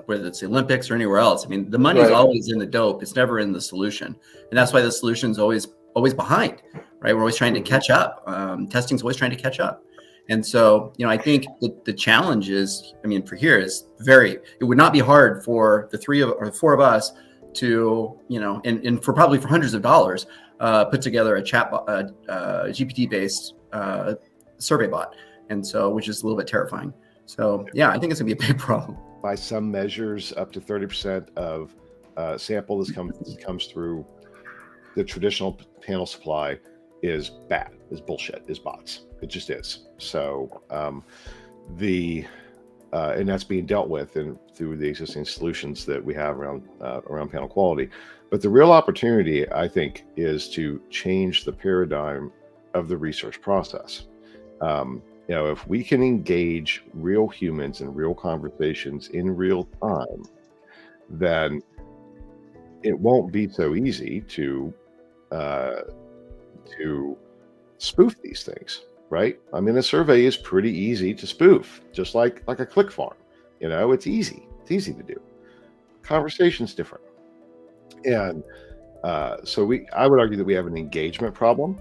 whether it's the Olympics or anywhere else. I mean, the money is always in the dope. It's never in the solution. And that's why the solution is always behind, right? We're always trying to catch up. Testing is always trying to catch up. And so, I think the challenge is, for here is it would not be hard for the four of us to, and for probably for hundreds of dollars, put together a GPT-based survey bot. And so, which is a little bit terrifying. So yeah, I think it's gonna be a big problem. By some measures, up to 30% of sample that comes through the traditional panel supply is bad, is bullshit, is bots. It just is. So and that's being dealt with through the existing solutions that we have around panel quality. But the real opportunity, I think, is to change the paradigm of the research process. If we can engage real humans in real conversations in real time, then it won't be so easy to spoof these things, right? A survey is pretty easy to spoof, just like a click farm. It's easy. It's easy to do. Conversation's different. And so I would argue that we have an engagement problem.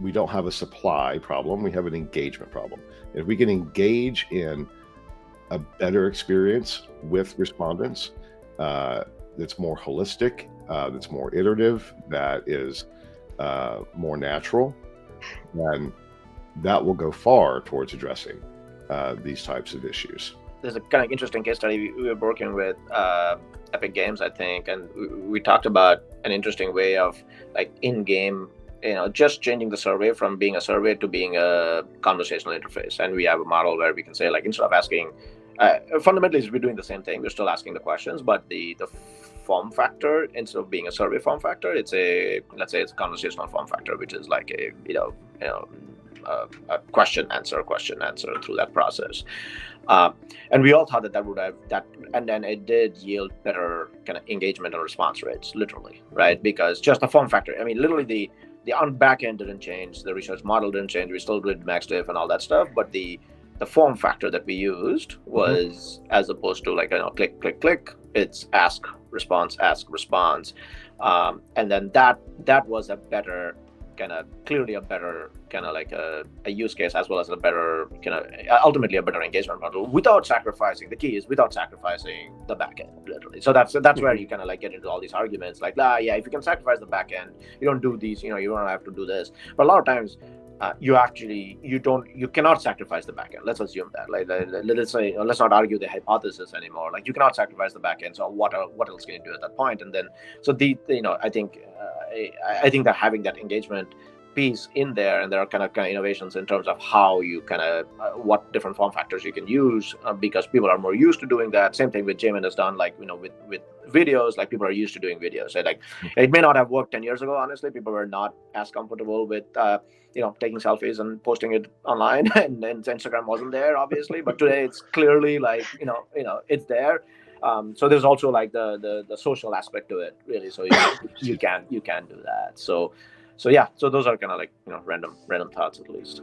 We don't have a supply problem. We have an engagement problem. If we can engage in a better experience with respondents, that's more holistic, that's more iterative, that is more natural, then that will go far towards addressing these types of issues. There's a kind of interesting case study we were working with Epic Games, I think, and we talked about an interesting way of like in-game, just changing the survey from being a survey to being a conversational interface. And we have a model where we can say, like, instead of asking, fundamentally we're doing the same thing. We're still asking the questions, but the form factor, instead of being a survey form factor, let's say it's a conversational form factor, which is like a question answer through that process. And we all thought that would have that, and then it did yield better kind of engagement and response rates, literally, right? Because just the form factor, literally the on back end didn't change, the research model didn't change, we still did max diff and all that stuff, but the form factor that we used was, as opposed to like click click click, it's ask response, and then that was a better clearly a better like a use case, as well as a better ultimately a better engagement model, without sacrificing the back end, literally. So that's where you kind of like get into all these arguments like, if you can sacrifice the back end, you don't do these, you don't have to do this. But a lot of times you cannot sacrifice the backend. Let's assume that. Let's say, let's not argue the hypothesis anymore. Like, you cannot sacrifice the backend. So what else can you do at that point? And then, so I think that having that engagement piece in there, and there are kind of innovations in terms of how you what different form factors you can use, because people are more used to doing that. Same thing with Jamin has done, like, with videos, like people are used to doing videos. So like, it may not have worked 10 years ago, honestly. People were not as comfortable with taking selfies and posting it online, and Instagram wasn't there, obviously, but today it's clearly like, it's there. So there's also like the social aspect to it, really. So you can do that. So yeah, so those are kind of like, random thoughts, at least.